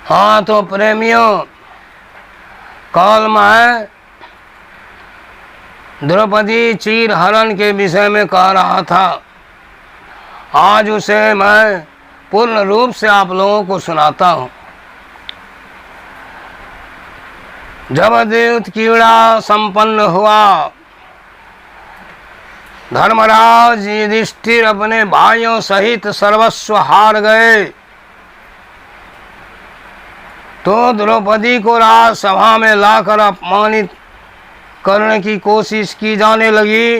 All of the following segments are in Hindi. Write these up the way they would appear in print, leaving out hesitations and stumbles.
हाँ तो प्रेमियों, कल मैं द्रौपदी चीर हरण के विषय में कह रहा था। आज उसे मैं पूर्ण रूप से आप लोगों को सुनाता हूँ। जब द्यूत कीड़ा संपन्न हुआ, धर्मराज युधिष्ठिर अपने भाइयों सहित सर्वस्व हार गए, तो द्रौपदी को राजसभा में लाकर अपमानित करने की कोशिश की जाने लगी।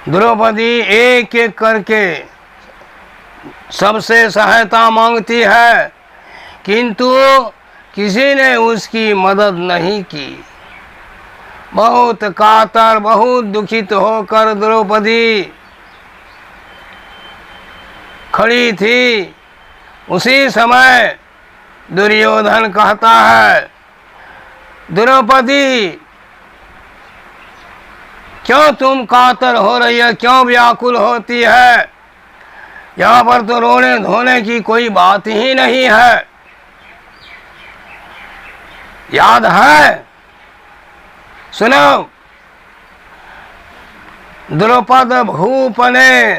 द्रौपदी एक एक करके सबसे सहायता मांगती है, किंतु किसी ने उसकी मदद नहीं की। बहुत कातर, बहुत दुखित होकर द्रौपदी खड़ी थी। उसी समय दुर्योधन कहता है, द्रौपदी क्यों तुम कातर हो रही है, क्यों व्याकुल होती है? यहाँ पर तो रोने धोने की कोई बात ही नहीं है। याद है? सुनो, द्रौपद भूप ने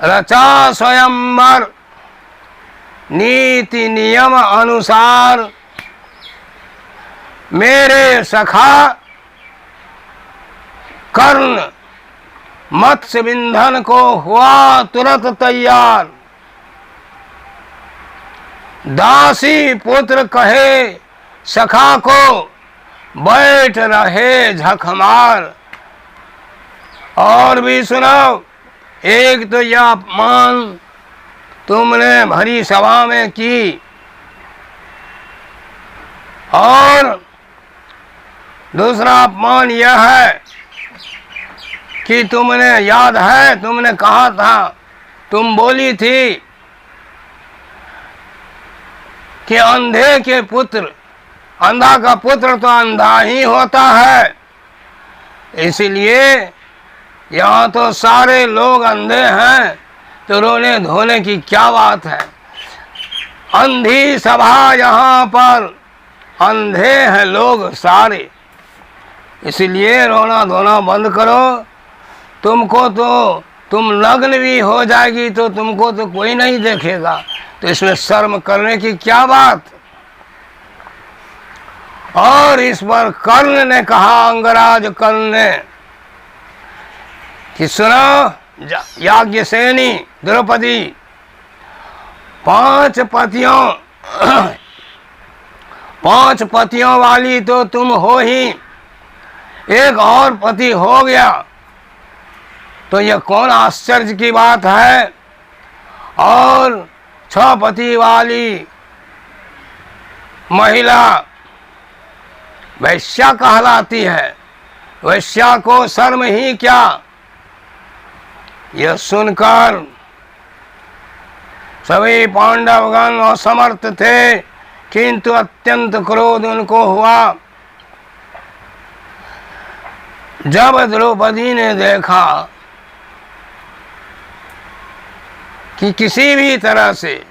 रचा स्वयंवर, नीति नियम अनुसार मेरे सखा कर्ण मत्स्य विंधन को हुआ तुरंत तैयार। दासी पुत्र कहे सखा को, बैठ रहे झकमार। और भी सुनो, एक तो यह अपमान तुमने भरी सभा में की, और दूसरा अपमान यह है कि तुमने, याद है तुमने कहा था, तुम बोली थी कि अंधे के पुत्र, अंधा का पुत्र तो अंधा ही होता है। इसलिए यहाँ तो सारे लोग अंधे हैं, तो रोने धोने की क्या बात है? अंधी सभा, यहाँ पर अंधे हैं लोग सारे, इसलिए रोना धोना बंद करो। तुमको तो, तुम नग्न भी हो जाएगी तो तुमको तो कोई नहीं देखेगा, तो इसमें शर्म करने की क्या बात? और इस पर कर्ण ने कहा, अंगराज कर्ण ने, कि सुनो याज्ञसेनी द्रौपदी, 5 पतियों वाली तो तुम हो ही, एक और पति हो गया तो यह कौन आश्चर्य की बात है? और 6 पति वाली महिला वैश्या कहलाती है। वैश्या को शर्म ही क्या? यह सुनकर सभी पांडवगण असमर्थ थे, किंतु अत्यंत क्रोध उनको हुआ। जब द्रौपदी ने देखा कि किसी भी तरह से,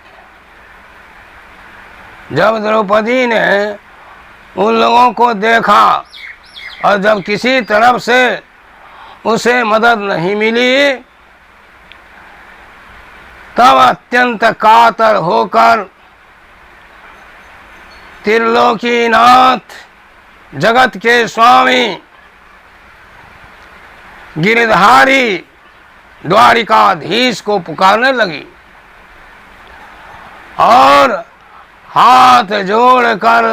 जब द्रौपदी ने उन लोगों को देखा और जब किसी तरफ से उसे मदद नहीं मिली, तब अत्यंत कातर होकर त्रिलोकीनाथ, जगत के स्वामी, गिरधारी, द्वारिकाधीश को पुकारने लगी और हाथ जोड़कर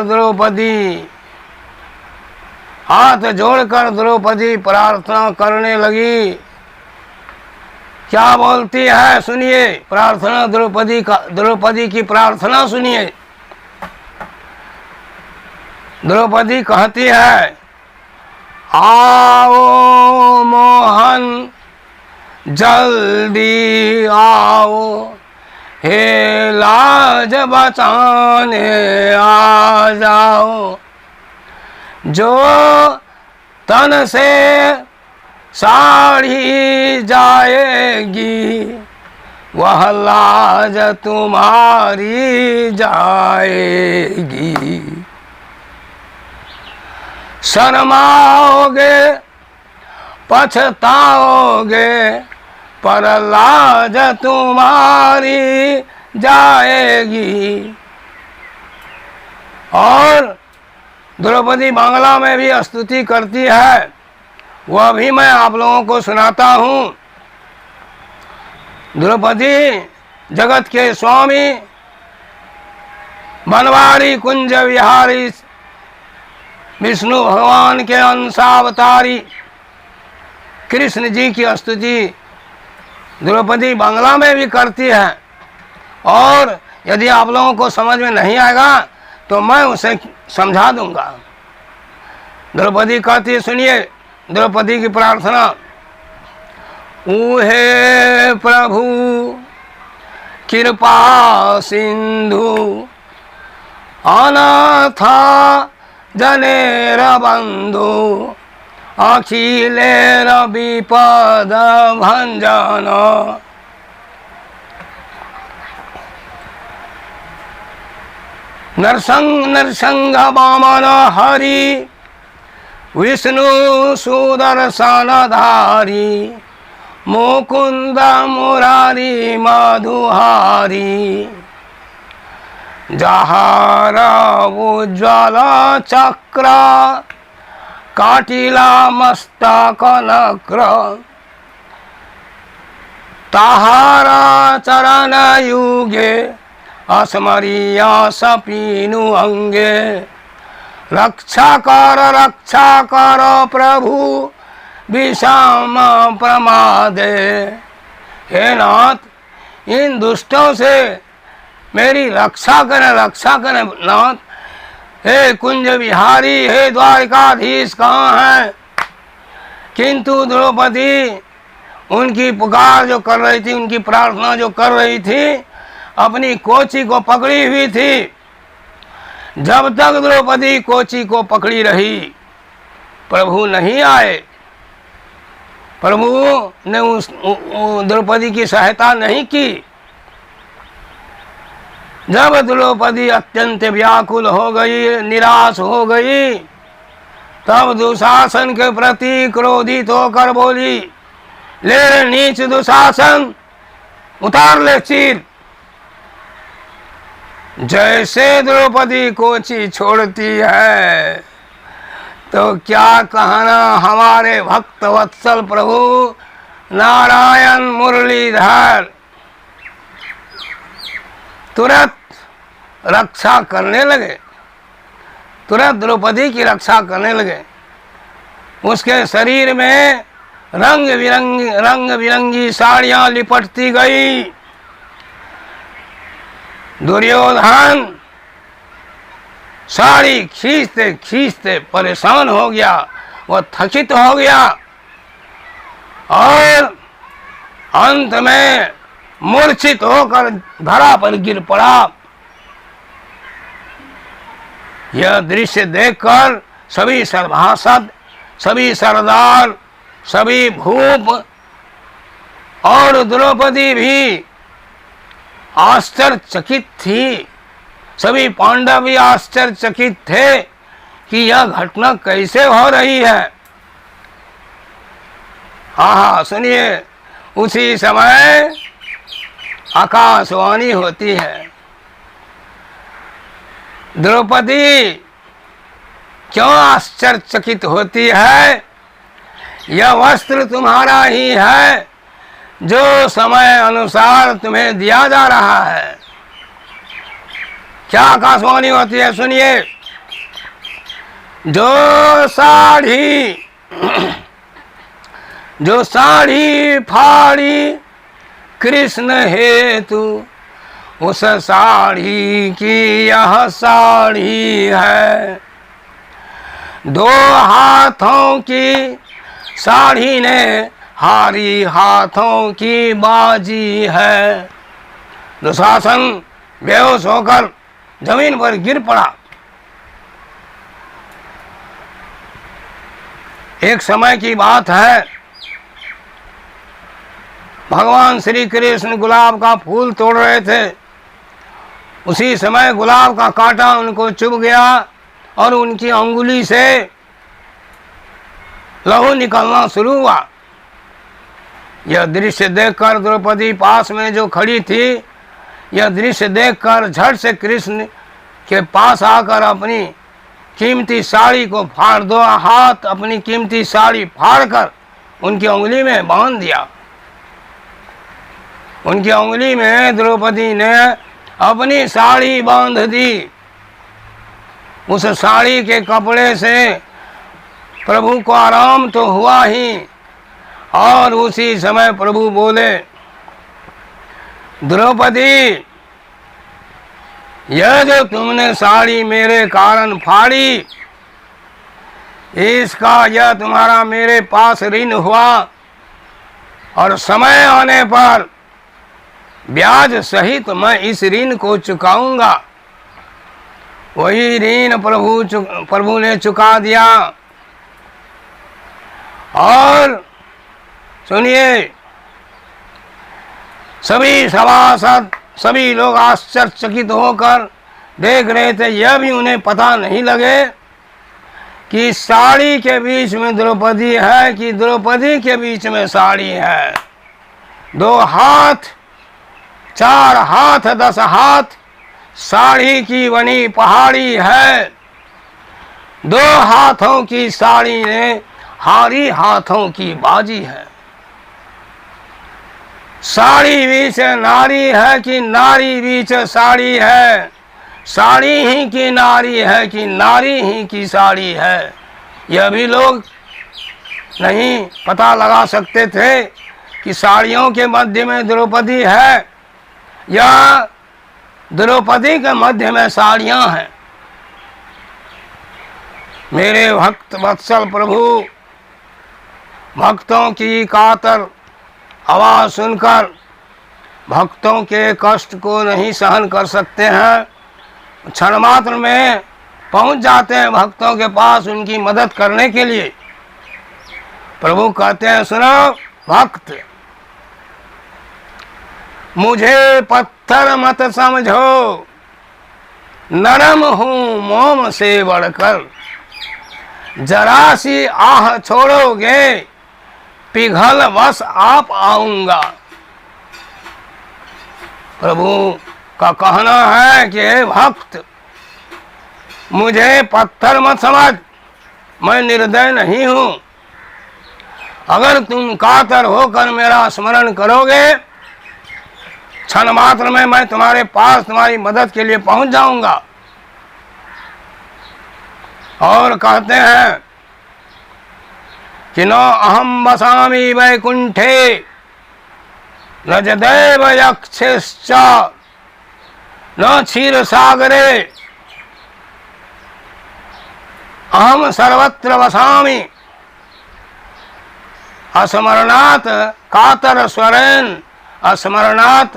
द्रौपदी प्रार्थना करने लगी। क्या बोलती है सुनिए, प्रार्थना द्रौपदी की प्रार्थना सुनिए। द्रौपदी कहती है, आओ मोहन जल्दी आओ, हे लाज बचाने आ जाओ। जो तन से साड़ी जाएगी वह लाज तुम्हारी जाएगी। शर्माओगे पछताओगे पर लाज तुम्हारी जाएगी। और द्रौपदी बांग्ला में भी स्तुति करती है, वह भी मैं आप लोगों को सुनाता हूँ। द्रौपदी जगत के स्वामी बनवारी कुंज विहारी विष्णु भगवान के अंशावतारी कृष्ण जी की स्तुति द्रौपदी बांग्ला में भी करती है। और यदि आप लोगों को समझ में नहीं आएगा तो मैं उसे समझा दूंगा। द्रौपदी कहती है, सुनिए द्रौपदी की प्रार्थना। ऊहे प्रभु कृपा सिंधु अनाथा जनेर बंधु अखिलेर विपद भंजन। नरसंग वामन हरि विष्णु सुदर्शन धारी मुकुंद मुरारी मधुहारी। जहार उज्ज्वल चक्र काटिला मस्तक नक्र ताहारा चरण युगे अस्मरिया सपीनु अंगे। रक्षा कर प्रभु विषम प्रमादे। हे नाथ इन दुष्टों से मेरी रक्षा करें नाथ। हे कुंज विहारी, हे द्वारिकाधीश कहाँ हैं? किंतु द्रौपदी उनकी पुकार जो कर रही थी, उनकी प्रार्थना जो कर रही थी, अपनी कोची को पकड़ी हुई थी। जब तक द्रौपदी कोची को पकड़ी रही प्रभु नहीं आए, प्रभु ने उस द्रौपदी की सहायता नहीं की। जब द्रौपदी अत्यंत व्याकुल हो गई, निराश हो गई, तब दुशासन के प्रति क्रोधित होकर बोली, ले नीच दुशासन, उतार ले चीर। जैसे द्रौपदी कोची छोड़ती है तो क्या कहना हमारे भक्त वत्सल प्रभु नारायण मुरलीधर तुरंत रक्षा करने लगे, तुरंत द्रौपदी की रक्षा करने लगे। उसके शरीर में रंग बिरंगी साड़ियां लिपटती गई। दुर्योधन साड़ी खींचते खींचते परेशान हो गया, वह थकित हो गया और अंत में मूर्छित होकर धरा पर गिर पड़ा। यह दृश्य देखकर सभी सभासद, सभी सरदार, सभी भूप और द्रौपदी भी आश्चर्यचकित थी। सभी पांडव भी आश्चर्यचकित थे कि यह घटना कैसे हो रही है। हाँ सुनिए, उसी समय आकाशवाणी होती है, द्रौपदी क्यों आश्चर्यचकित होती है? यह वस्त्र तुम्हारा ही है जो समय अनुसार तुम्हें दिया जा रहा है। क्या आकाशवाणी होती है? सुनिए, जो साड़ी फाड़ी कृष्ण हेतु, उस साड़ी की यह साड़ी है। दो हाथों की साड़ी ने हारी हाथों की बाजी है। दुशासन बेहोश होकर जमीन पर गिर पड़ा। एक समय की बात है, भगवान श्री कृष्ण गुलाब का फूल तोड़ रहे थे, उसी समय गुलाब का कांटा उनको चुभ गया और उनकी अंगुली से लहू निकलना शुरू हुआ। यह दृश्य देखकर द्रौपदी पास में जो खड़ी थी, यह दृश्य देखकर झट से कृष्ण के पास आकर अपनी कीमती साड़ी को फाड़ दो हाथ अपनी कीमती साड़ी फाड़कर उनकी उंगली में बांध दिया। उनकी उंगली में द्रौपदी ने अपनी साड़ी बांध दी। उस साड़ी के कपड़े से प्रभु को आराम तो हुआ ही, और उसी समय प्रभु बोले, द्रौपदी, यह जो तुमने साड़ी मेरे कारण फाड़ी, इसका यह तुम्हारा मेरे पास ऋण हुआ, और समय आने पर ब्याज सहित मैं इस ऋण को चुकाऊंगा। वही ऋण प्रभु ने चुका दिया। और सुनिए, सभी सभासद, सभी लोग आश्चर्यचकित होकर देख रहे थे। यह भी उन्हें पता नहीं लगे कि साड़ी के बीच में द्रौपदी है कि द्रौपदी के बीच में साड़ी है। 2 हाथ, 4 हाथ, 10 हाथ साड़ी की बनी पहाड़ी है। 2 हाथों की साड़ी ने हारी हाथों की बाजी है। साड़ी बीच नारी है कि नारी बीच साड़ी है, साड़ी ही की नारी है कि नारी ही की साड़ी है। यह भी लोग नहीं पता लगा सकते थे कि साड़ियों के मध्य में द्रौपदी है या द्रौपदी के मध्य में साड़ियां हैं। मेरे भक्त वत्सल प्रभु भक्तों की कातर आवाज सुनकर भक्तों के कष्ट को नहीं सहन कर सकते हैं, क्षण मात्र में पहुंच जाते हैं भक्तों के पास उनकी मदद करने के लिए। प्रभु कहते हैं, सुनो भक्त, मुझे पत्थर मत समझो, नरम हूं मोम से बढ़कर, जरा सी आह छोड़ोगे पिघल बस आप आऊंगा। प्रभु का कहना है कि हे भक्त, मुझे पत्थर मत समझ, मैं निर्दय नहीं हूं। अगर तुम कातर होकर मेरा स्मरण करोगे, क्षण मात्र में मैं तुम्हारे पास तुम्हारी मदद के लिए पहुंच जाऊंगा। और कहते हैं कि न अहम वसामि वैकुंठे न जदैव यक्षश्च न क्षीर सागरे, अहम सर्वत्र वसामि अस्मरणात् कातर स्वरेन अस्मरणात्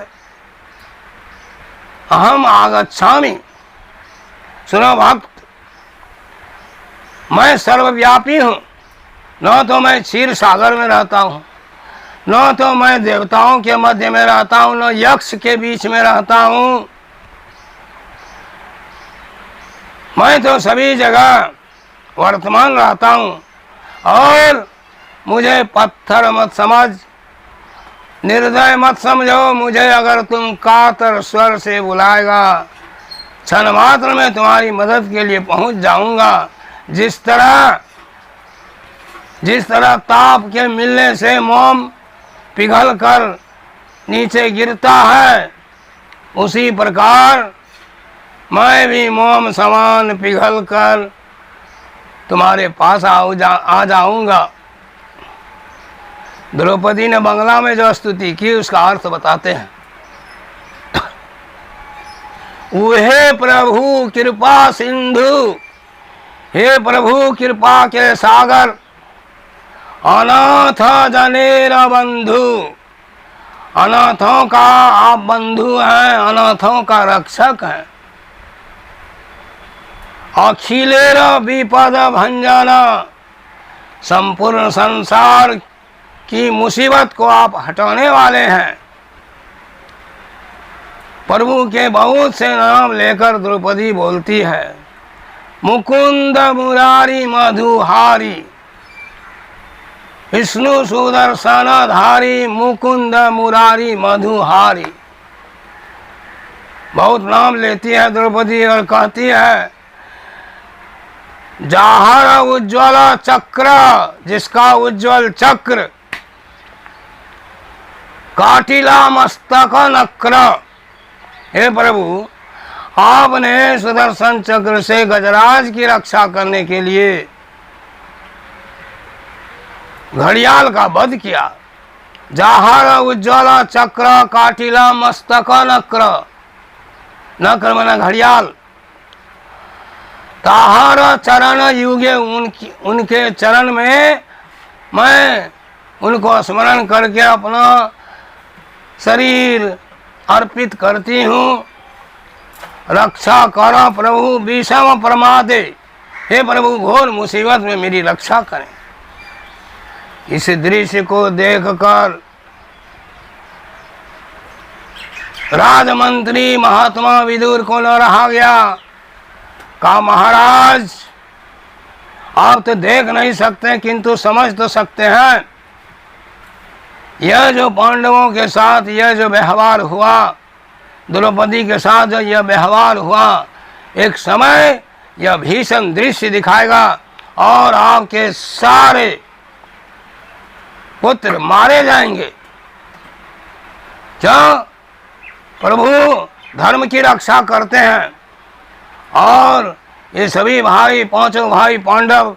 अहम आगच्छामि। सुनो भक्त, मैं सर्वव्यापी हूँ। न तो मैं क्षीर सागर में रहता हूँ, न तो मैं देवताओं के मध्य में रहता हूँ, न यक्ष के बीच में रहता हूँ। मैं तो सभी जगह वर्तमान रहता हूँ। और मुझे पत्थर मत समझ, निर्दय मत समझो। मुझे अगर तुम कातर स्वर से बुलाएगा, क्षण मात्र में तुम्हारी मदद के लिए पहुंच जाऊंगा। जिस तरह ताप के मिलने से मोम पिघल कर नीचे गिरता है, उसी प्रकार मैं भी मोम समान पिघल कर तुम्हारे पास आ जाऊंगा। द्रौपदी ने बंगला में जो स्तुति की उसका अर्थ बताते हैं। हे प्रभु कृपा सिंधु, हे प्रभु कृपा के सागर, अनाथ जनेर बंधु, अनाथों का आप बंधु हैं, अनाथों का रक्षक हैं। अखिलेर विपद भंजन, संपूर्ण संसार की मुसीबत को आप हटाने वाले हैं। प्रभु के बहुत से नाम लेकर द्रौपदी बोलती है, मुकुंद मुरारी मधुहारी, विष्णु सुदर्शन धारी, मुकुंद मुरारी मधुहारी। बहुत नाम लेती है द्रौपदी और कहती है, जाहर उज्ज्वल चक्र, जिसका उज्ज्वल चक्र, काटिला मस्तक नक्र। हे प्रभु, आपने सुदर्शन चक्र से गजराज की रक्षा करने के लिए घड़ियाल का वध किया। जाहर उज्ज्वल चक्र, काटिला मस्तक नक्र, नक्र माना घड़ियाल। ताहर चरण युगे, उनके चरण में मैं उनको स्मरण करके अपना शरीर अर्पित करती हूँ। रक्षा करो प्रभु विषम प्रमादे, हे प्रभु घोर मुसीबत में मेरी रक्षा करें। इस दृश्य को देखकर राजमंत्री महात्मा विदुर को न रहा गया। कहा, महाराज आप तो देख नहीं सकते किंतु समझ तो सकते हैं। यह जो पांडवों के साथ यह जो व्यवहार हुआ, द्रौपदी के साथ जो यह व्यवहार हुआ, एक समय यह भीषण दृश्य दिखाएगा और आपके सारे पुत्र मारे जाएंगे। जो प्रभु धर्म की रक्षा करते हैं और ये सभी भाई, पांचों भाई पांडव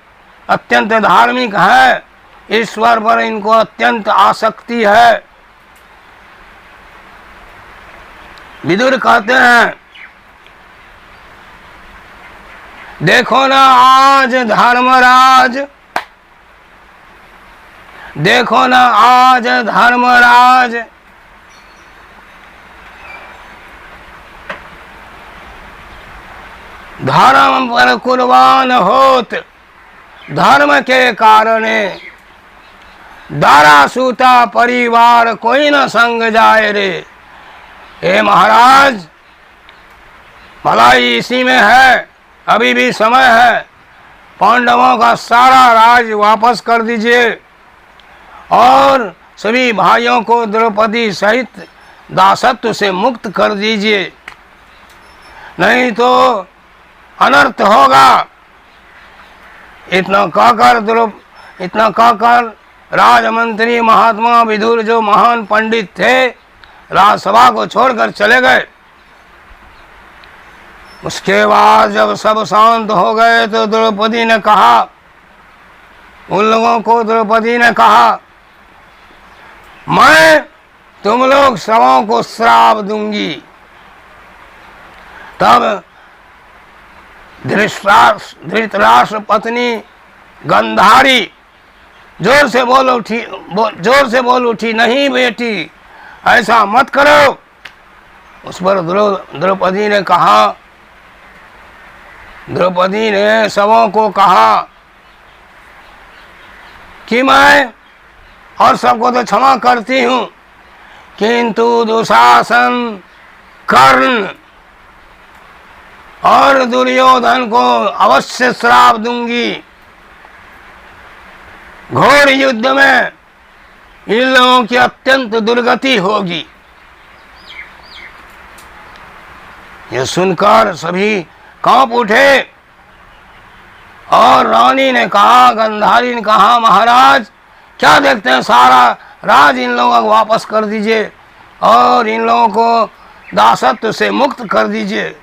अत्यंत धार्मिक है, ईश्वर पर इनको अत्यंत आसक्ति है। विदुर कहते हैं, देखो ना आज धर्मराज, देखो ना आज धर्मराज, धर्म पर कुर्बान होत, धर्म के कारण दारा सूता परिवार कोई न संग जाए रे। हे महाराज, भलाई इसी में है, अभी भी समय है। पांडवों का सारा राज वापस कर दीजिए और सभी भाइयों को द्रौपदी सहित दासत्व से मुक्त कर दीजिए, नहीं तो अनर्थ होगा। इतना कहकर राजमंत्री महात्मा विदुर जो महान पंडित थे, राजसभा को छोड़कर चले गए। उसके बाद जब सब शांत हो गए तो द्रौपदी ने कहा, उन लोगों को द्रौपदी ने कहा, मैं तुम लोग सबों को श्राप दूंगी। तब धृतराष्ट्र पत्नी गंधारी जोर से बोल उठी, नहीं बेटी ऐसा मत करो। उस पर द्रौपदी ने कहा, द्रौपदी ने सबों को कहा कि मैं और सबको तो क्षमा करती हूँ, किंतु दुशासन, कर्ण और दुर्योधन को अवश्य श्राप दूंगी। घोर युद्ध में इन लोगों की अत्यंत दुर्गति होगी। यह सुनकर सभी कांप उठे और रानी ने कहा, गंधारी ने कहा, महाराज क्या देखते हैं, सारा राज इन लोगों को वापस कर दीजिए और इन लोगों को दासत्व से मुक्त कर दीजिए।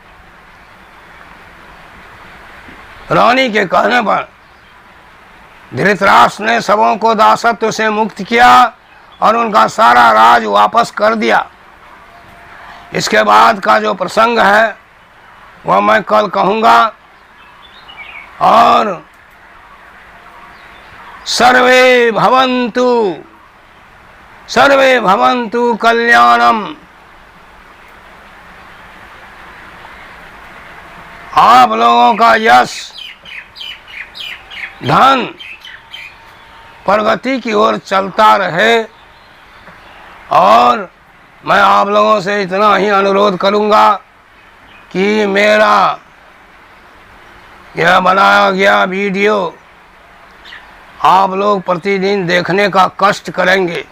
रानी के कहने पर धृतराष्ट्र ने सबों को दासत्व से मुक्त किया और उनका सारा राज वापस कर दिया। इसके बाद का जो प्रसंग है वह मैं कल कहूँगा। और सर्वे भवन्तु कल्याणम। आप लोगों का यश, धन, प्रगति की ओर चलता रहे। और मैं आप लोगों से इतना ही अनुरोध करूंगा कि मेरा यह बनाया गया वीडियो आप लोग प्रतिदिन देखने का कष्ट करेंगे।